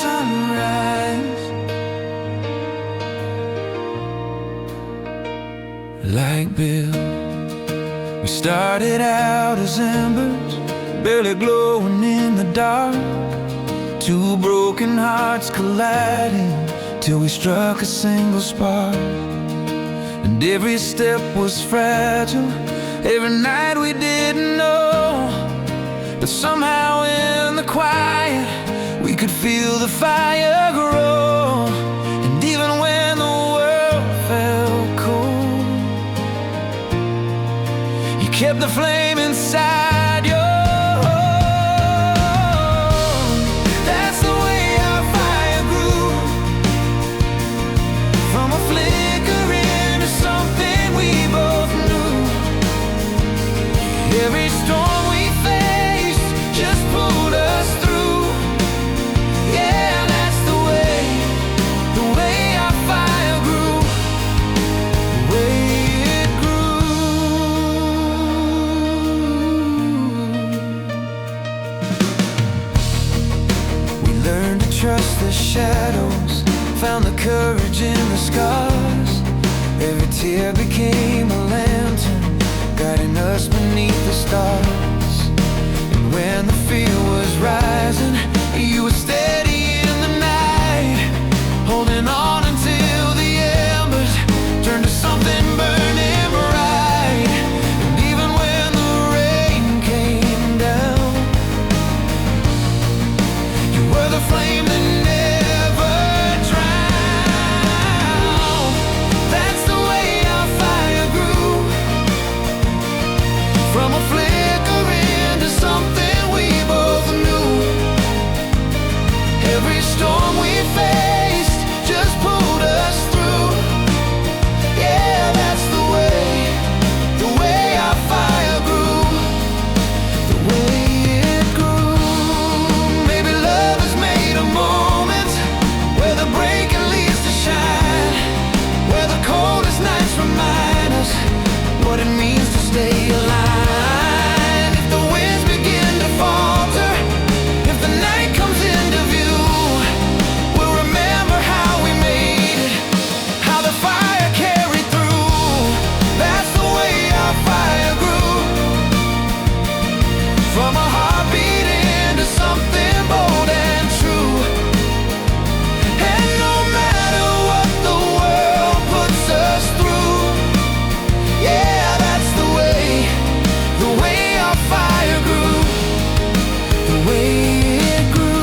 sunrise. Like Bill, we started out as embers, barely glowing in the dark. Two broken hearts colliding till we struck a single spark. And every step was fragile, every night we didn't know, but somehow in the quiet we could feel the fire grow. And even when the world felt cold, you kept the flame inside your own. That's the way our fire grew, from a flicker into something we both knew. Every storm we faced just pulled us through. Yeah, that's the way our fire grew, the way it grew. We learned to trust the shadows, found the courage in the scars. Every tear became a lantern, guiding us beneath the stars. And when the fear was rising, you were steady in the night, holding on until the embers turned to something burning bright. And even when the rain came down, you were the flame that never drowned. That's the way our fire grew, from a flicker into something we both knew. Every storm we faced just pulled us through. Yeah, that's the way our fire grew, the way it grew. Maybe love is made of moments where the breaking leads to shine, where the coldest nights remind us what it means to stay alive. If the winds begin to falter, if the night comes into view, we'll remember how we made it, how the fire carried through. That's the way our fire grew, from a heartbeat into something bold and true. And no matter what the world puts us through, yeah, that's the way our fire grew, the way it grew,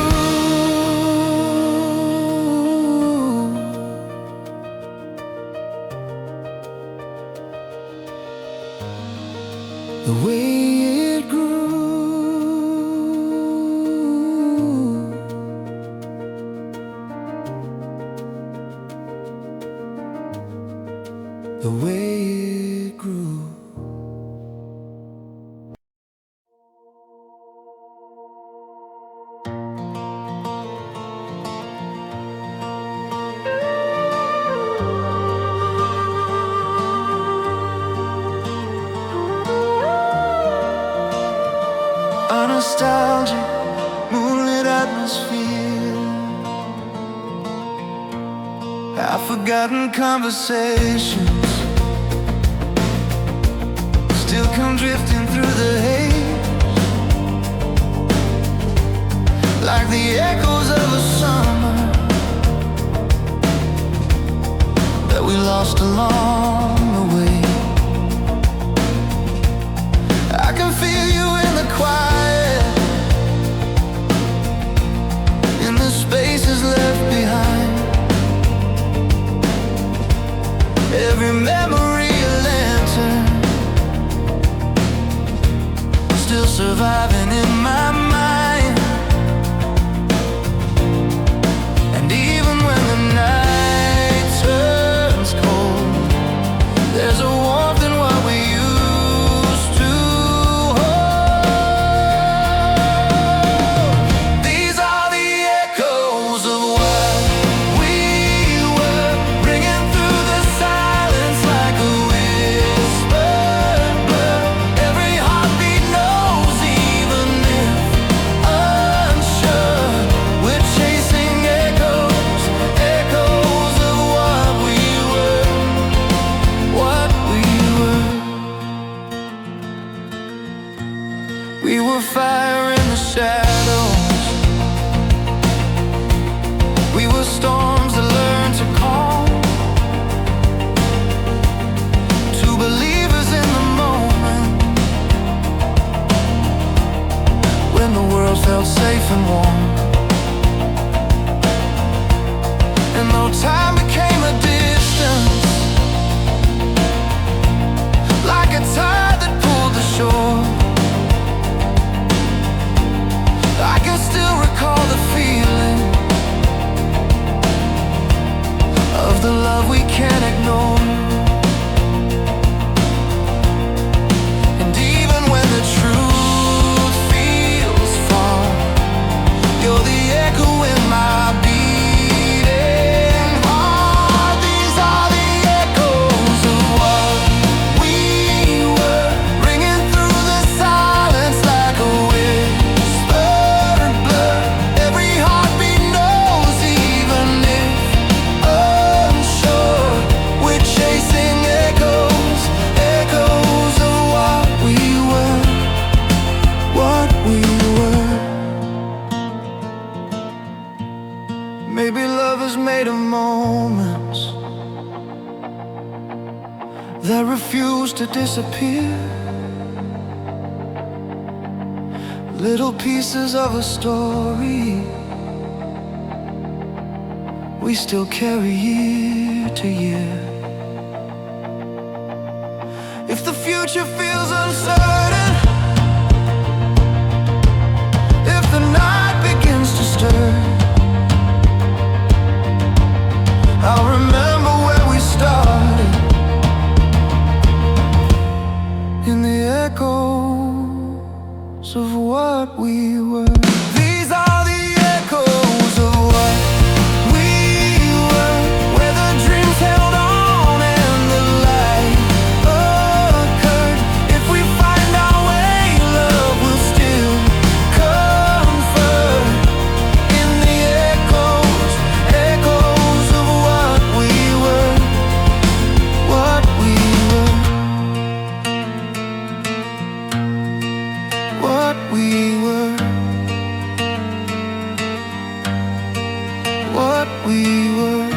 the way it grew, the way it grew. A nostalgic moonlit atmosphere, half-forgotten conversations still come drifting through the haze, like the echoes of a summer that we lost along the way. I can feel you in the quiet, in the spaces left behind. Every memory a lantern, still surviving in my mind. And even when the night turns cold, there's a warmth in what we used to hold. These are the echoes of what we were, ringing through the silence like a whispered blur. Every heartbeat knows even We were fire in the shadows. We were storms that learned to calm. Two believers in the moment, when the world felt safe and warm. And though time became a distance, like a tide that pulled the shore, I can still recall the feeling of the love we can't ignore. And even when the truth feels far, you're the echo in my beating heart. These are the echoes of what we were, ringing through the silence like a whispered blur. Every heartbeat knows, even if unsure, we're chasing echoes, echoes of what we were, what we were. Maybe love is made of moments that refuse to disappear, little pieces of a story we still carry year to year. If the future feels uncertain, if the night begins to stir, I'll remember where we started, in the echoes of what we were. These are the echoes of what we were, where the dreams held on and the light occurred. If we find our way, love will still comfort. In the echoes, echoes of what we were, what we were, what we were, what we were.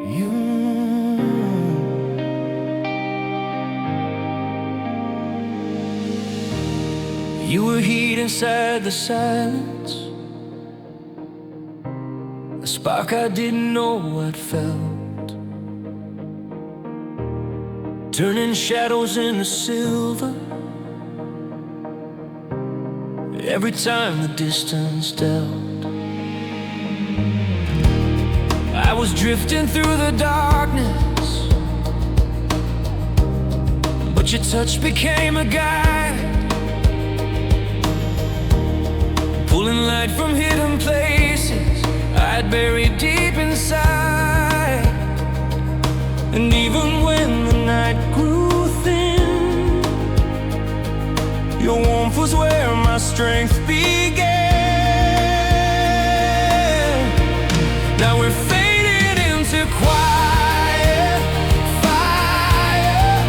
You. You were heat inside the silence, a spark I didn't know I'd felt, turning shadows into silver every time the distance dealt. I was drifting through the darkness, but your touch became a guide, pulling light from hidden places I'd buried deep inside. And even when the night grew thin, your warmth was where my strength began. Now we're fading into quiet fire,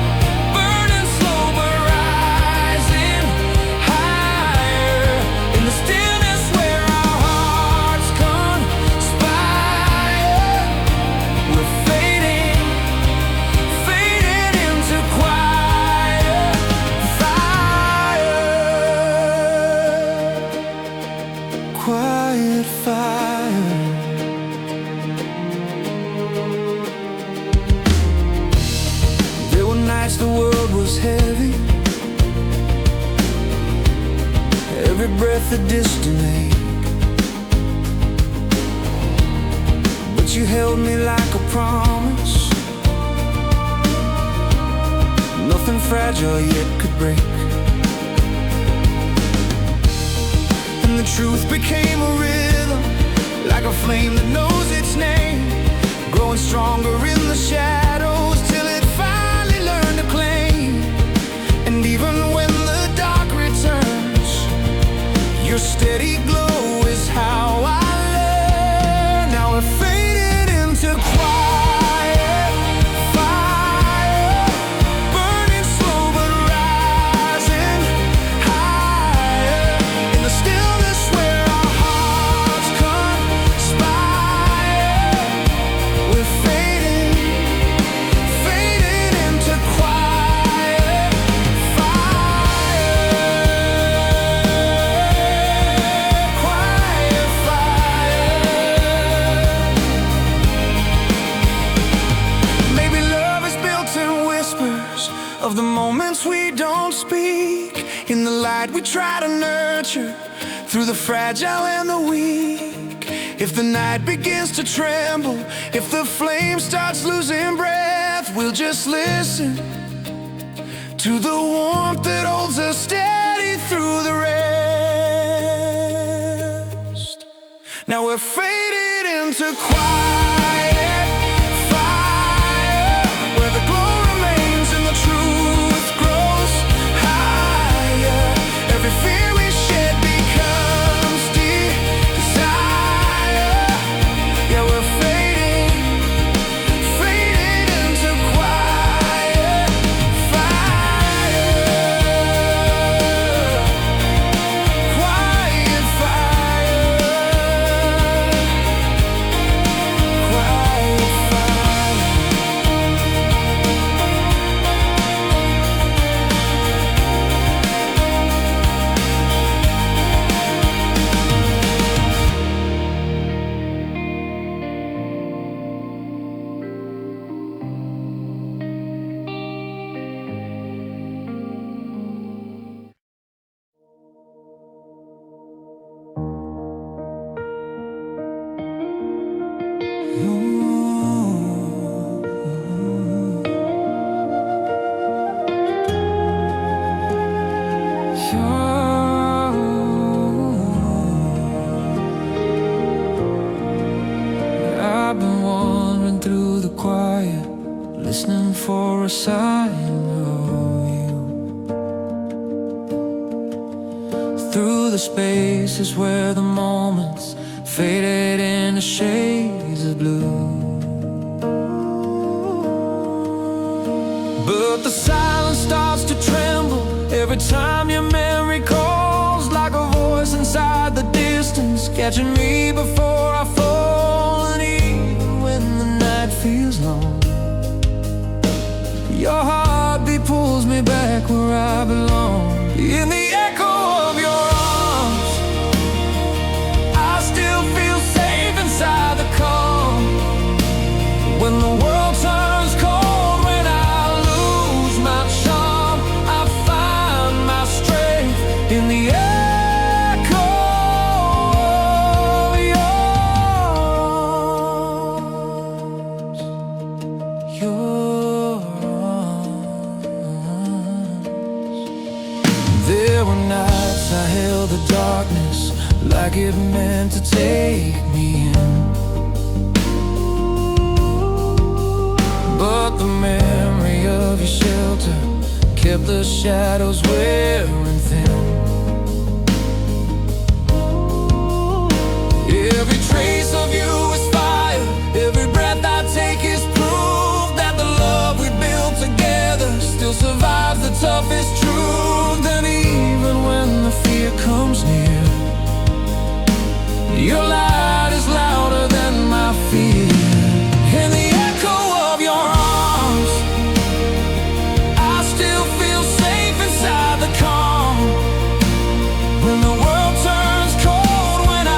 burning slow but rising higher. In the stillness where our hearts conspire, we're fading, fading into quiet fire. Quiet fire. There were nights the world was heavy, every breath a distant ache, but you held me like a promise, nothing fragile yet could break. And the truth became a rhythm, like a flame that knows its name, growing stronger in the shadows till it finally learned to claim. And even steady glow is how I learn. Now we're faded into quiet fire, burning slow but rising higher in the stillness where our hearts conspire. We're faded into quiet fire, quiet fire. Maybe love is built in whispers of the moments we don't speak, in the light we try to nurture through the fragile and the weak. If the night begins to tremble, if the flame starts losing breath, we'll just listen to the warmth that holds us steady through the rest. Now we're faded into quiet fire, where the glow remains and the truth grows higher. Every fear we shed becomes desire. Yeah, we're faded into quiet fire, quiet fire, quiet fire. I've been wandering through the quiet, listening for a sign of you. Through the spaces where the moments faded into shades of blue. But the silence starts to tremble every time your memory calls, like a voice inside the distance, catching me before I fall. And even when the night feels long, your heartbeat pulls me back where I belong. In the echo of your arms, I still feel safe inside the calm. When the world turns cold, when I lose my charm, I find my strength in the echo of your arms. Your arms. There were nights I held the darkness like it meant to take me in, but the memory of your shelter kept the shadows wearing thin. Every trace of you is fire, every breath I take is proof that the love we built together still survives the toughest truth. And even when the fear comes near, your light is louder than my fear. In the echo of your arms, I still feel safe inside the calm. When the world turns cold, when I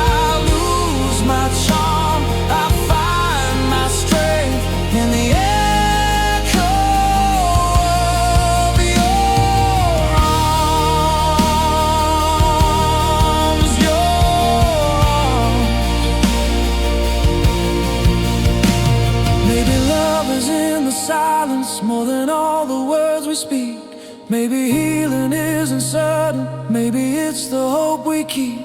lose my charm, I find my strength in the echo of your arms. Your arms. Maybe love is in the silence more than all the words we speak. Maybe healing isn't certain, maybe it's the hope we keep.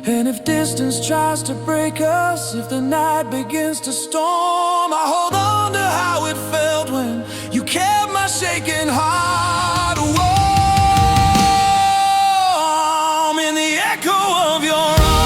And if distance tries to break us, if the night begins to storm, I hold on to how it felt when you kept my shaking heart warm. In the echo of your arms,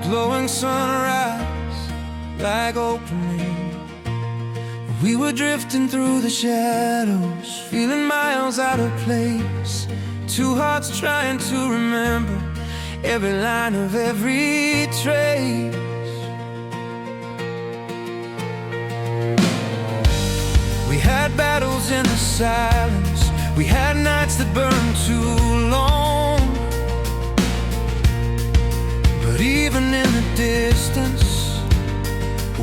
glowing sunrise like opening. We were drifting through the shadows, feeling miles out of place. Two hearts trying to remember every line of every trace. We had battles in the silence, we had nights that burned too long. But even in the distance,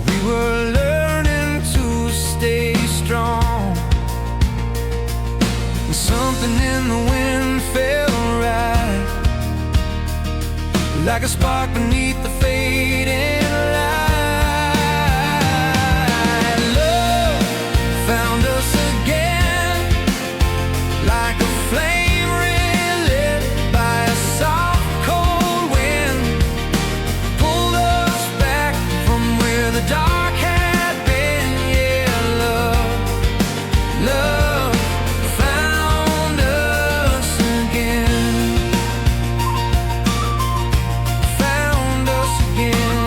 we were learning to stay strong. And something in the wind felt right, like a spark beneath the fading light. Love found us again, like a flame relit by a soft cold wind. Pulled us back from where the dark had been. Yeah, love found us again. Found us again.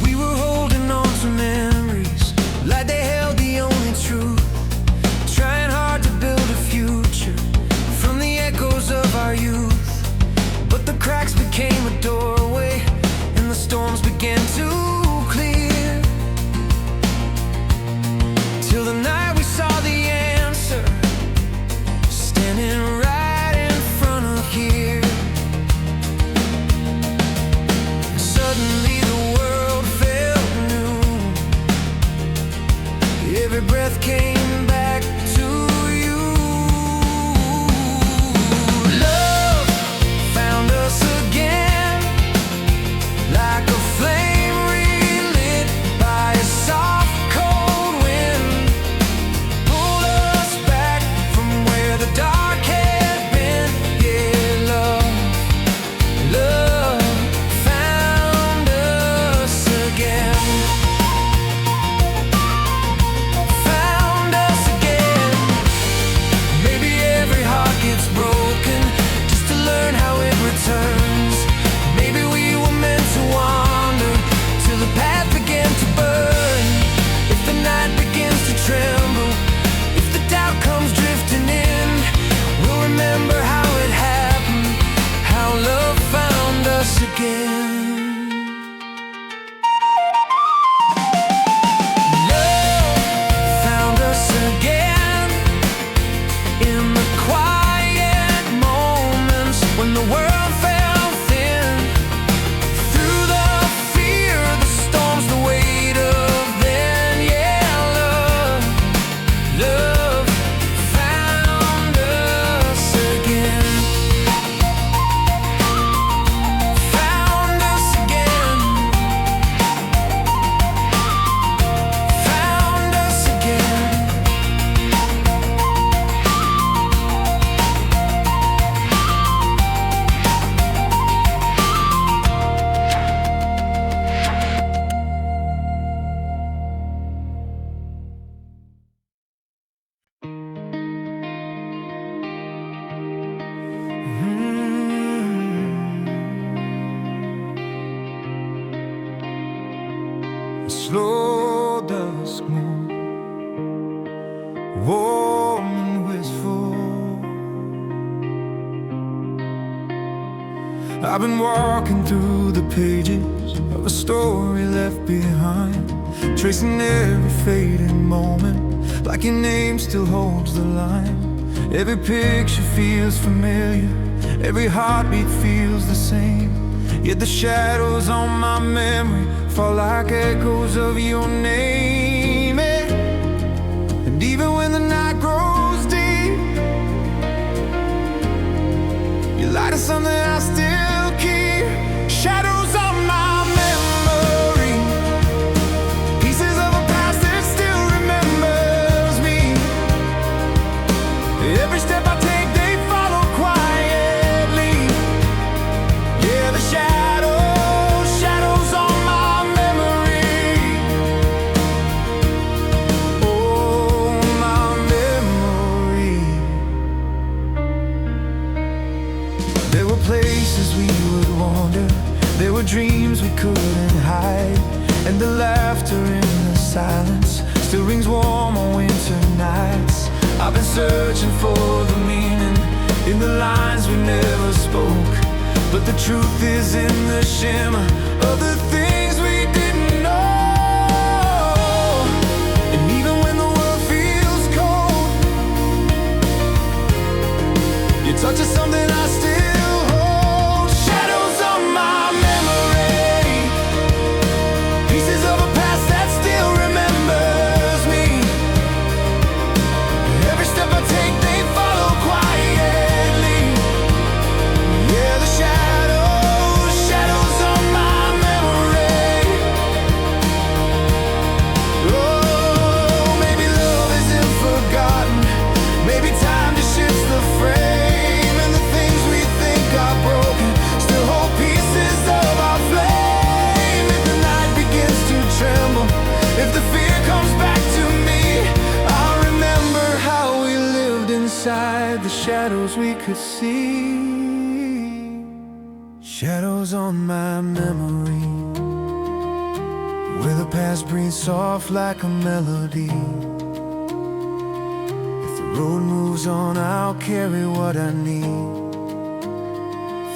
We were holding on to memories like they held the only truth, trying hard to build a future from the echoes of our youth. But the cracks became a doorway, and the storms began to clear. Till the night we saw the answer, standing right in front of here. And suddenly the world felt new. Every breath came back to you. Love found us again, like a flame relit by a soft cold wind. Pulled us back from where the dark had been. Yeah, love found us again. Found us again. Maybe every heart gets broken just to learn how it returns. Maybe we were meant to wander till the path began to burn. If the night begins to tremble, if the doubt comes drifting in, we'll remember how it happened, how love found us again. Love found us again, in the quiet moments when the world fell thin. Through the fear, the storms, the weight of then. Yeah, love found us again. Found us again. Found us again. Slow dusk moon, warm and wistful. I've been walking through the pages of a story left behind, tracing every fading moment, like your name still holds the line. Every picture feels familiar, every heartbeat feels the same. Yet the shadows on my memory fall like echoes of your name. And even when the night grows deep, you light us something I still keep. Shadows on my memory, pieces of a past that still remembers me. Every step I take, they follow quietly. Yeah, the shadows on my memory. Oh, my memory. dreams we couldn't hide, and the laughter in the silence still rings warm on winter nights. I've been searching for the meaning in the lines we never spoke, but the truth is in the shimmer of the things we didn't know. And even when the world feels cold, your touch is something I still hold. Shadows on my memory, pieces of a past that still remembers me. Every step I take, they follow quietly. Yeah, the shadows on my memory. Oh, maybe love isn't forgotten, maybe time just shifts the frame, and the things we think are broken still hold pieces of our flame. If the night begins to tremble, if the fear comes back to me, I'll remember how we lived inside the shadows we could see. Shadows on my memory, where the past breathes soft like a melody. If the road moves on, I'll carry what I need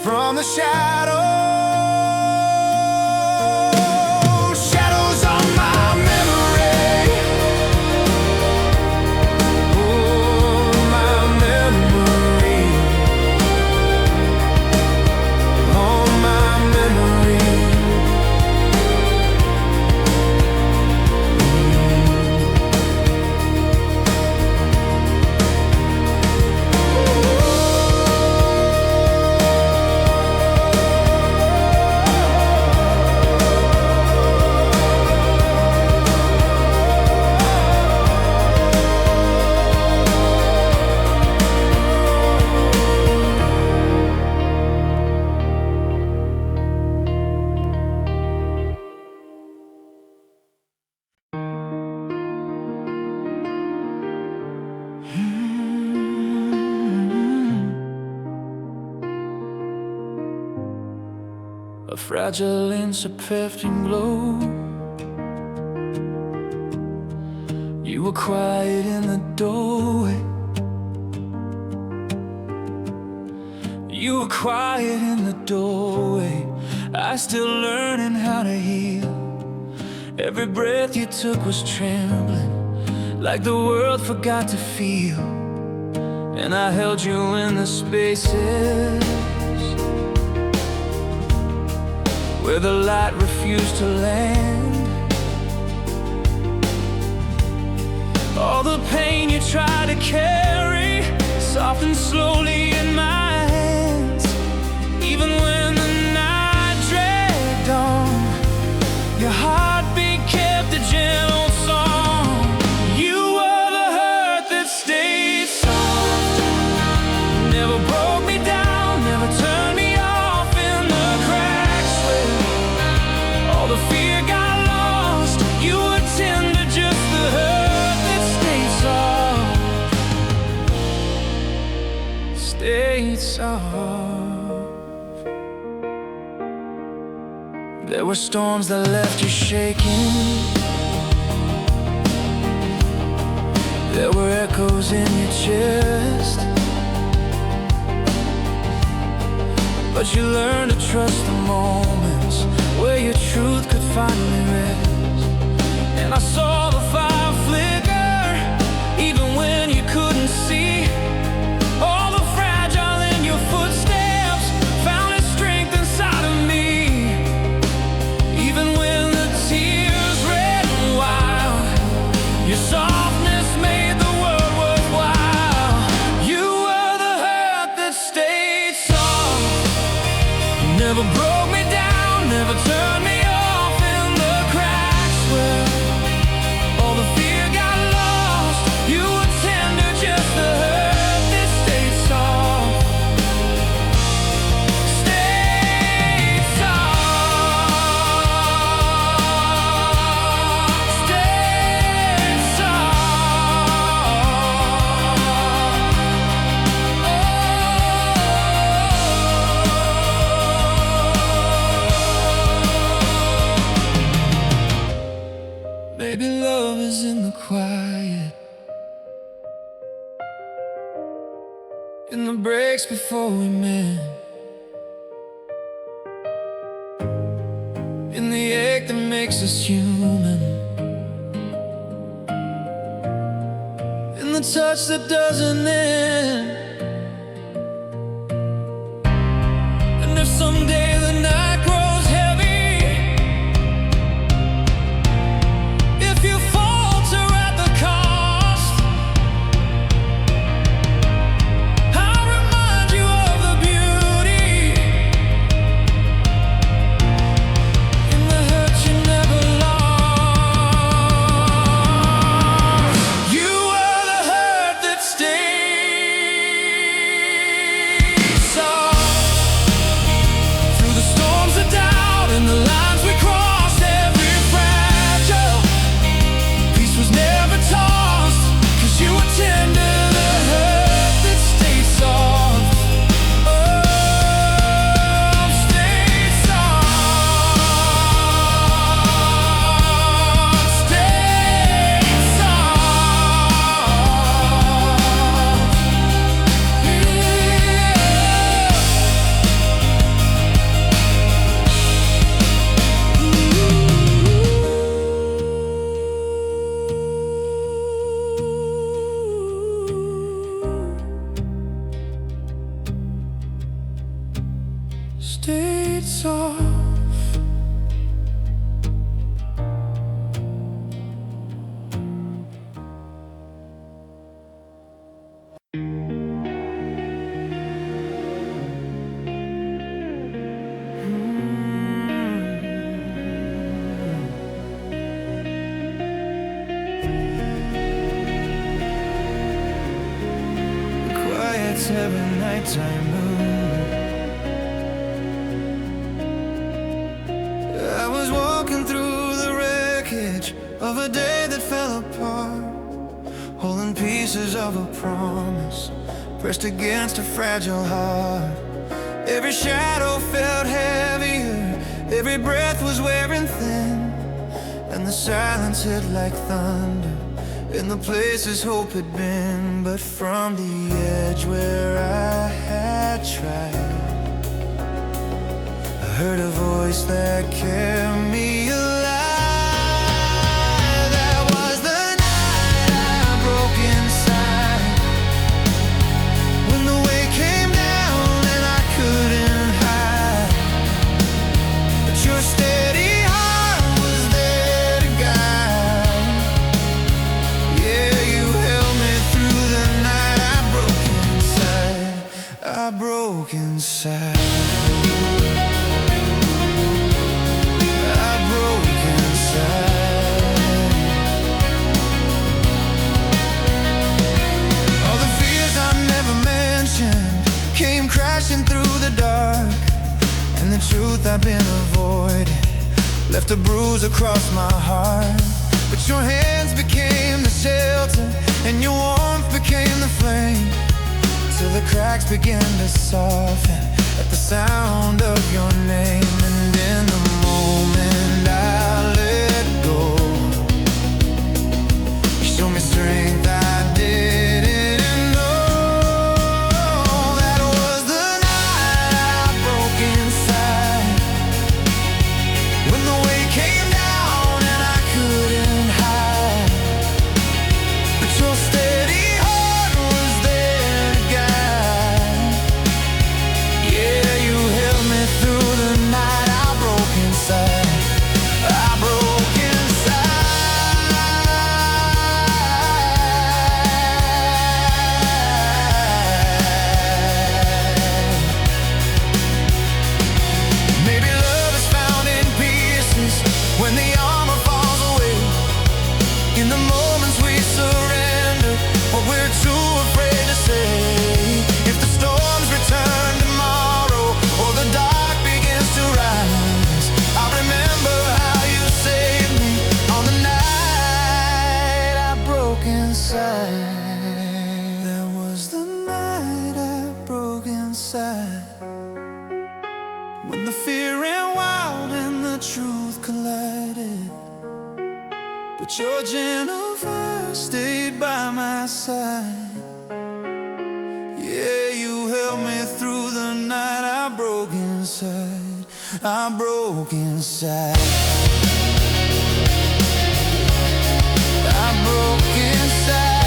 from the shadows. Shadows on my memory. Oh, my memory. Oh, my memory. A fragile inch of perfume glow. You were quiet in the doorway. You were quiet in the doorway. I still learning how to heal. Every breath you took was trembling, like the world forgot to feel. And I held you in the spaces where the light refused to land. All the pain you tried to carry softened slowly in my hands. Even when the night dragged on, your heartbeat kept a gentle song. You were the hurt that stayed soft, never broke me down, never turned me off in the cracks where all the fear got lost. You were tender, just the hurt that stayed soft, stayed soft. There were storms that left you shaking. There were echoes in your chest, but you learned to trust the moments where your truth could finally rest. And I saw the fire flicker, even when you couldn't see. All the fragile in your footsteps found its strength inside of me. Even when the tears ran wild, your softness made the world worthwhile. You were the hurt that stayed soft, never broke me down, never turned me off in the cracks where all the fear got lost. You were tender, just the hurt that stayed soft, stayed soft, stayed soft. in the breaks before we met, in the ache that makes us human, in the touch that doesn't end. And if someday the night grows heavy, if you falter at the cost, I'll remind you of the beauty in the hurt you never lost. You are the hurt that stays soft through the storms of doubt and the lines we crossed. Every fragile piece was never tossed, 'cause you were tender, the hurt that stayed soft. Oh, stayed soft, stayed stayed soft. Quiet every nighttime moon. I was walking through the wreckage of a day that fell apart, holding pieces of a promise pressed against a fragile heart. Every shadow felt heavier, every breath was wearing thin, and the silence hit like thunder in the places hope had been. But from the edge where I had tried, I heard a voice that kept me alive. That was the night I broke inside, when the weight came down and I couldn't hide. But your steady heart was there to guide. Yeah, you held me through the night. I broke inside, I broke inside. Crashing through the dark, and the truth I've been avoiding left a bruise across my heart. But your hands became the shelter, and your warmth became the flame, till the cracks began to soften at the sound of your name. And in the moment I let go, you showed me strength I didn't. When the armor falls away, in the moments we surrender what we're too afraid to say. If the storms return tomorrow, or the dark begins to rise, I remember how you saved me on the night I broke inside. That was the night I broke inside, when the fear ran wild and the truth collided. But your gentle voice stayed by my side. Yeah, you sheltered, I'm broken inside. I'm broken inside.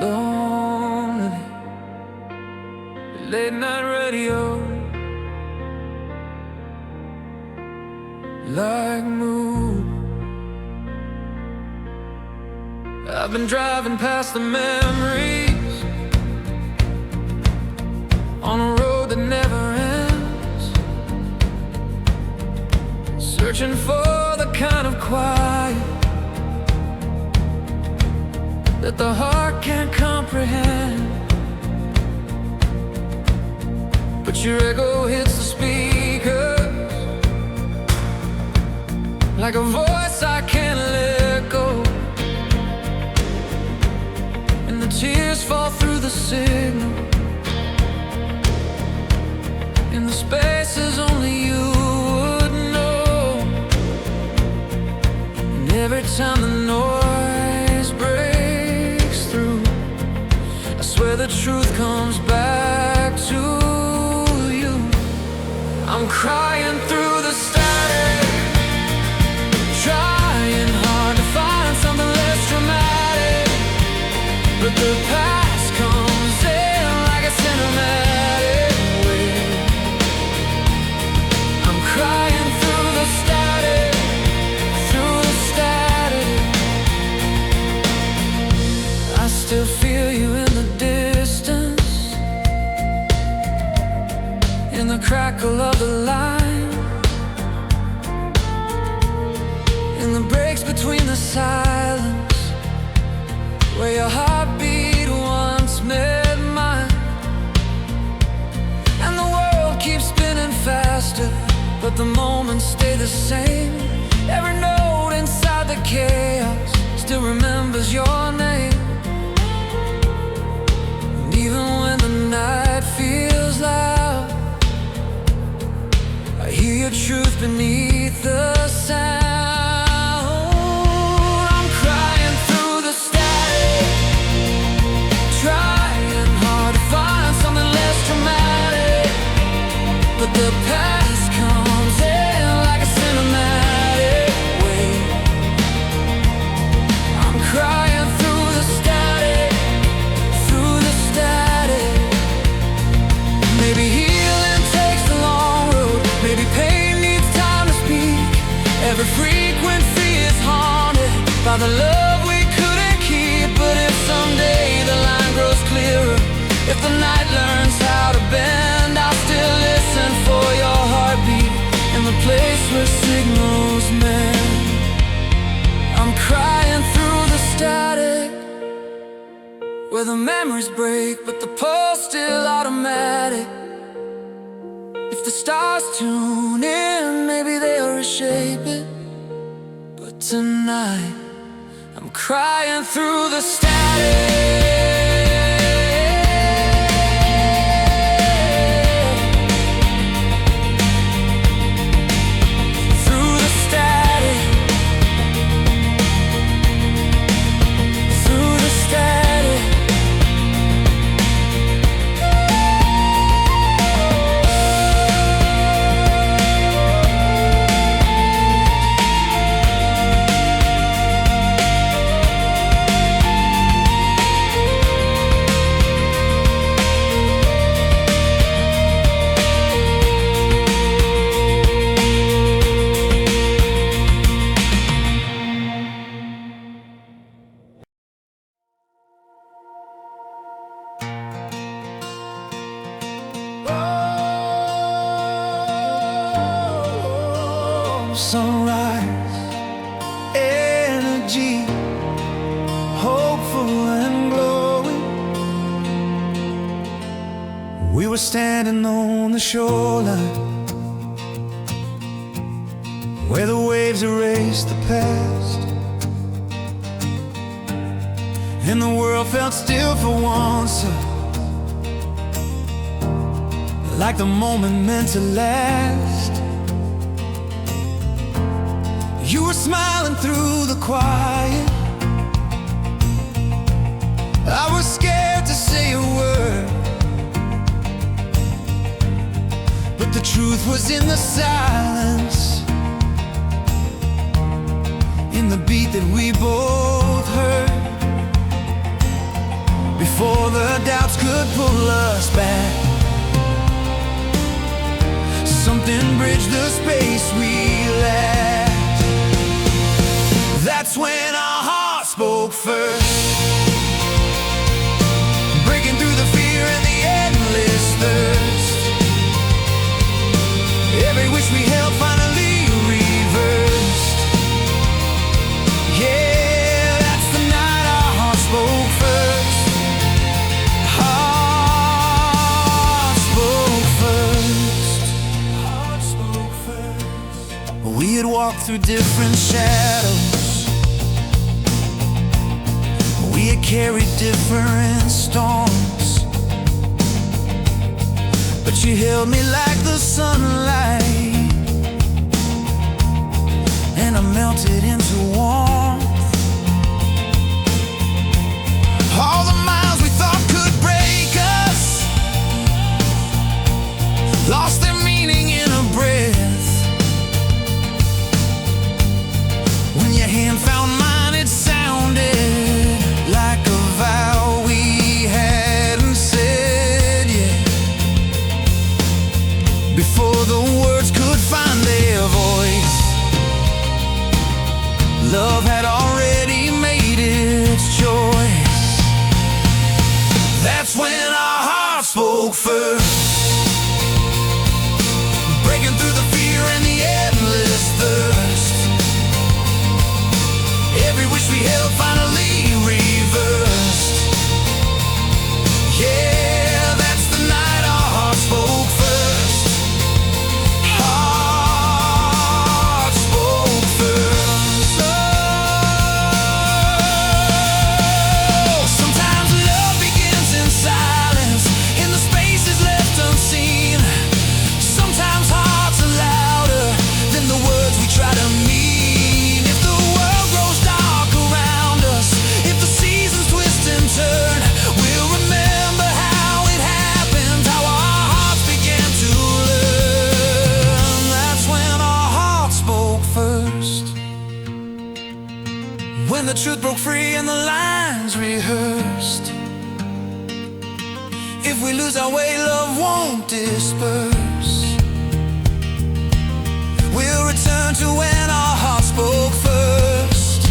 Lonely, late night radio, like mood. I've been driving past the memories on a road that never ends, searching for the kind of quiet that the heart can't comprehend. But your echo hits the speakers like a voice I can't let go, and the tears fall through the signal in the spaces only you would know. And every time the noise breaks through, I swear the truth comes back to you. I'm crying through the static, trying hard to find something less dramatic, but the past comes in like a cinematic wave. I'm crying through the static, through the static. I still feel you in the distance, in the crackle of the line, in the breaks between the silence, where your heartbeat once met mine. And the world keeps spinning faster, but the moments stay the same. Every note inside the chaos still remembers your name. And even when the night feels loud, I hear your truth beneath the sound. I'm crying through the static, trying hard to find something less dramatic, but the past comes in like a cinematic wave. I'm crying through the static, through the static. Maybe healing takes the long road, maybe pain needs time to speak. Every frequency is haunted by the love we couldn't keep. But if someday the line grows clearer, if the night learns how to bend, I'll still listen for your heartbeat in the place where signals mend. I'm crying through the static, where the memories break but the pulse still automatic. If the stars tune in, maybe they'll reshape it, but tonight I'm crying through the static. Sunrise, energy, hopeful and glowing. were standing on the shoreline, where the waves erased the past, and the world felt still for once, like the moment meant to last. You were smiling through the quiet. I was scared to say a word, but the truth was in the silence, in the beat that we both heard. Before the doubts could pull us back, something bridged the space we lacked. That's when our hearts spoke first, breaking through the fear and the endless thirst. Every wish we held finally reversed. Yeah, that's the night our hearts spoke first. Hearts spoke first. Hearts spoke first. We had walked through different shadows, we had carried different storms, but you held me like the sunlight, and I melted into warmth. All the miles we thought could break us lost their meaning in a breath. When your hand found mine, it sounded like a vow we hadn't said yet. Before the words could find their voice, love had already made its choice. That's when our hearts spoke first, breaking through the fear and the endless thirst. Every wish we held finally reversed. Yeah, that's the night our hearts spoke first. Hearts spoke first. Oh, sometimes love begins in silence, in the spaces left unseen. Sometimes hearts are louder than the words we try to mean. If the world grows dark around us, if the seasons twist and turn, we'll remember how it happened, how our hearts began to learn. That's when our hearts spoke first, when the truth broke free and the lines rehearsed. If we lose our way, love won't disperse. We'll return to when our hearts spoke first.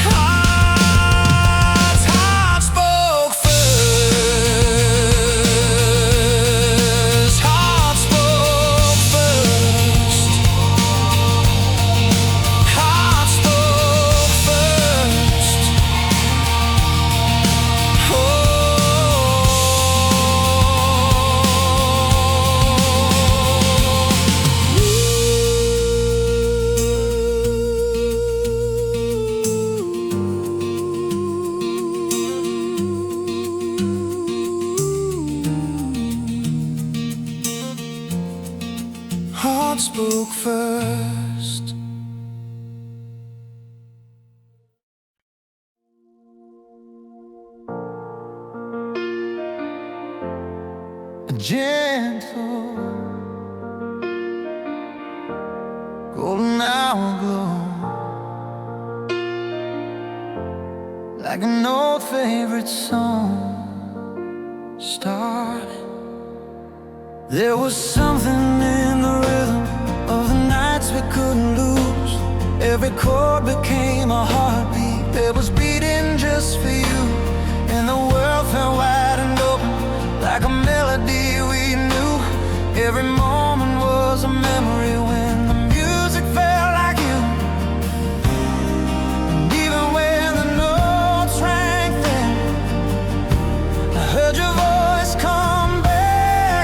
Hearts spoke first. Hearts spoke first. Hearts spoke first. Oh. Hearts spoke first. A gentle golden hour glow, like an old favorite song started. There was something in the rhythm of the nights we couldn't lose. Every chord became a heartbeat that was beating just for you, and the world felt wide and open like a melody we knew. Every moment was a memory when the music felt like you. And even when the notes rang thin, I heard your voice come back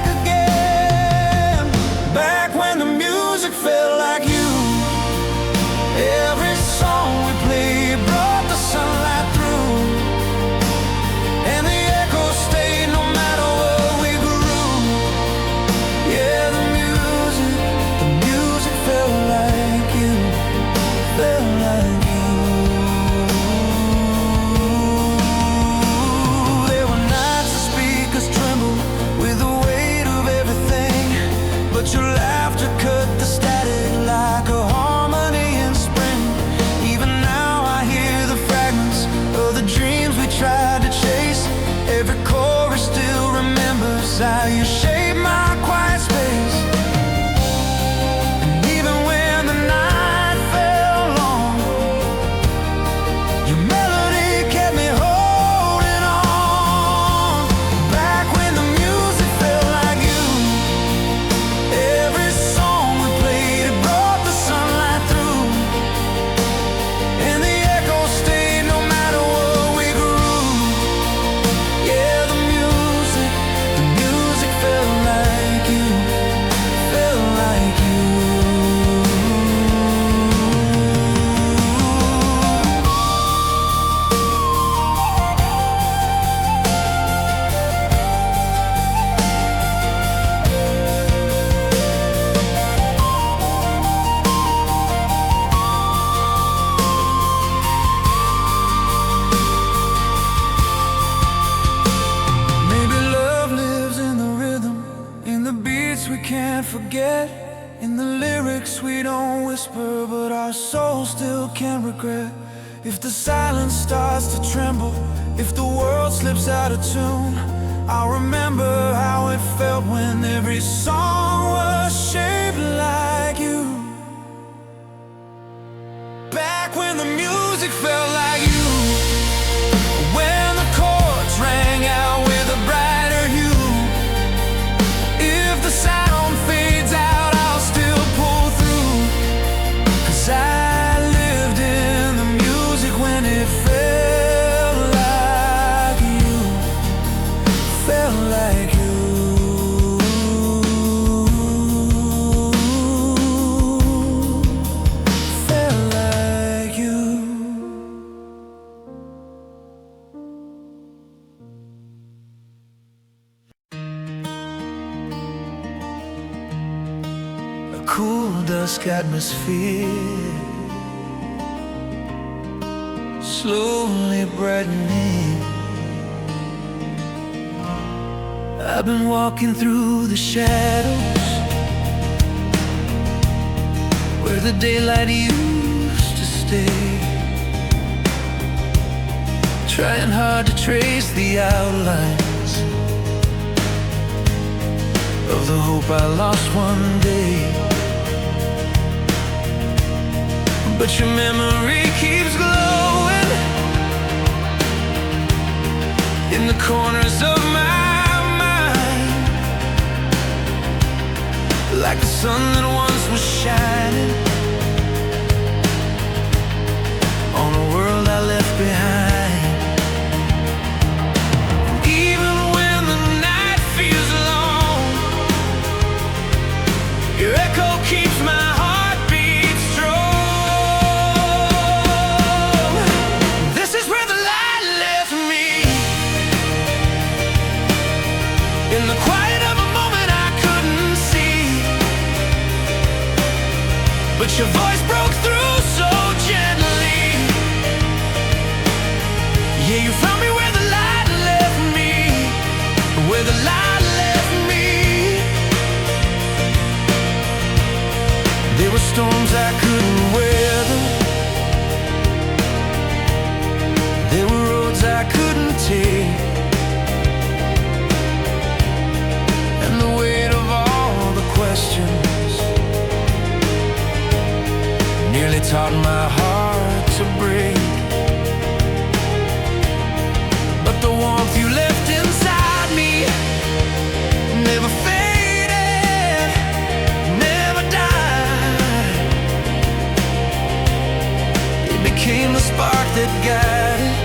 regret. If the silence starts to tremble, if the world slips out of tune, I'll remember how it felt when every song was shaped like you. Back when the music felt like you, when the chords rang out with a brighter hue. If the sound fades out, I'll still pull through, 'cause I lived in the music when it felt like you, felt like you. Cool dusk atmosphere, slowly brightening. I've been walking through the shadows, where the daylight used to stay, trying hard to trace the outlines of the hope I lost one day. But your memory keeps glowing in the corners of my mind, like the sun that once was shining on a world I left behind. Even when the night feels long, your echo keeps my heartbeat strong. This is where the light left me, in the quiet of a moment I couldn't see. But your voice broke through so gently. Yeah, you found me where the light left me, where the light left me. There were storms I couldn't weather, there were roads I couldn't take, and the weight of all the questions nearly taught my heart to break. But the warmth you left inside me never faded, never died. It became the spark that guided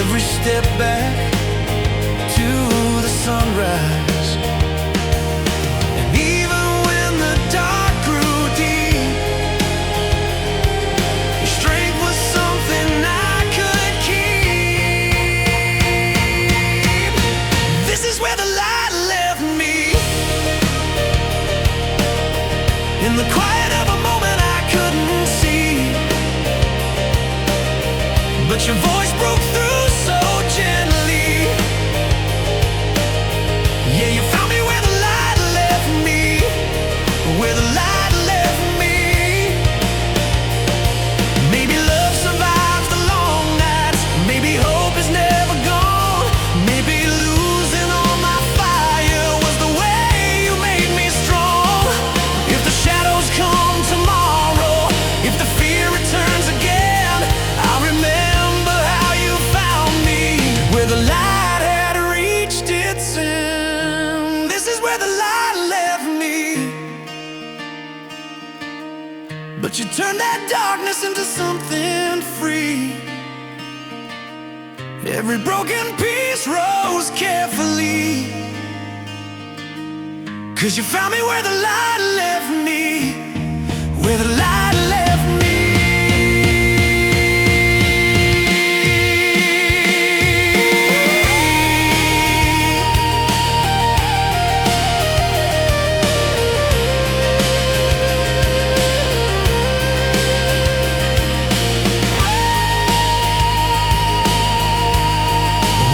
every step back to the sunrise. And even when the dark grew deep, your strength was something I could keep. This is where the light left me, in the quiet of a moment I couldn't see. But your voice broke through so gently. Yeah, you found me where the light left me, where the light left me. Maybe love survives the long nights, maybe hope is never gone, maybe losing all my fire was the way you made me strong. If the shadows come tomorrow, if the fear returns again, I'll remember how you found me, where the light had reached its end. This is where the light left me. But you turned that darkness into something free. Every broken piece rose carefully, 'cause you found me where the light left me, where the light left me.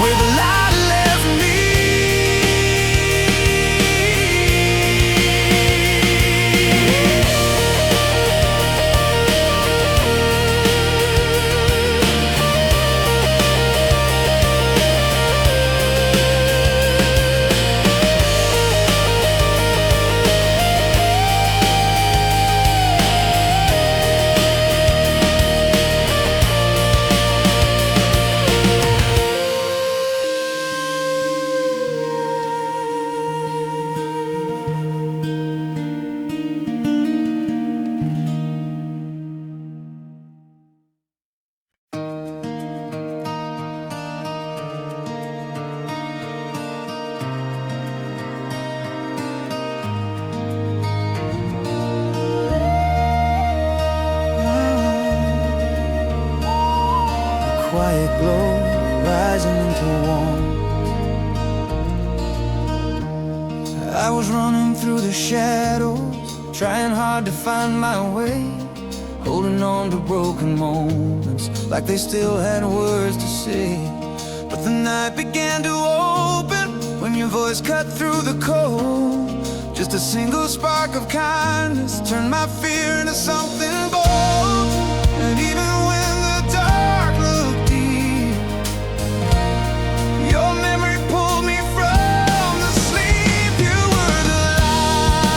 Where the light left me. quiet glow rising into warmth. I was running through the shadows, trying hard to find my way, holding on to broken moments like they still had words to say. But the night began to open when your voice cut through the cold. Just a single spark of kindness turned my fear into something bold. And even when the dark looked deep, your memory pulled me from the sleep. You were the light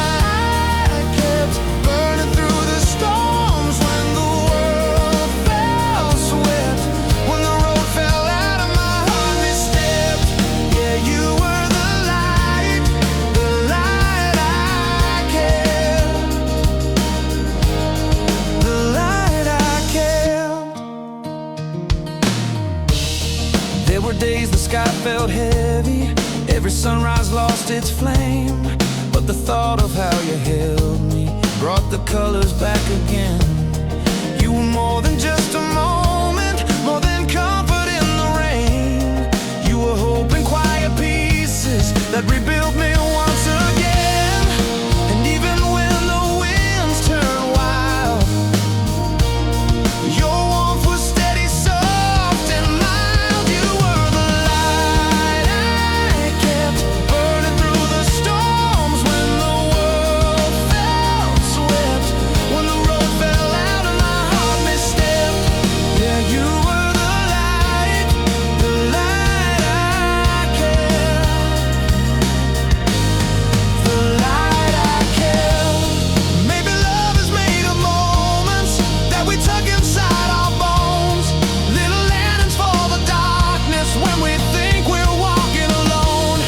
I kept burning through the storms when the world fell swift, when the road fell out of my heart misstepped. Yeah, you were the light I kept, the light I kept. There were days the sky felt heavy, every sunrise lost its flame, but the thought of how you held me brought the colors back again. You were more than just a moment, more than comfort in the rain. You were hope and quiet pieces that rebuilt me once again. And even when the winds turned wild, your warmth was steady, soft and mild. You were the light I kept burning through the storms when the world felt swift, when the road fell out and my heart misstepped. Yeah, you were the light I kept, the light I kept. Maybe love is made of moments that we tuck inside our bones, little lanterns for the darkness when we think we're walking alone.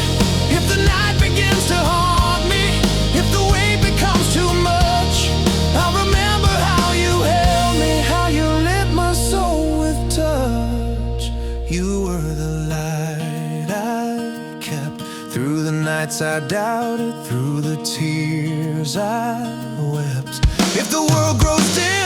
If the night begins to haunt me, if the weight becomes too much, I'll remember how you held me, how you lit my soul with touch. You were the light I kept through the nights I doubted, through the tears I wept. If the world grows dim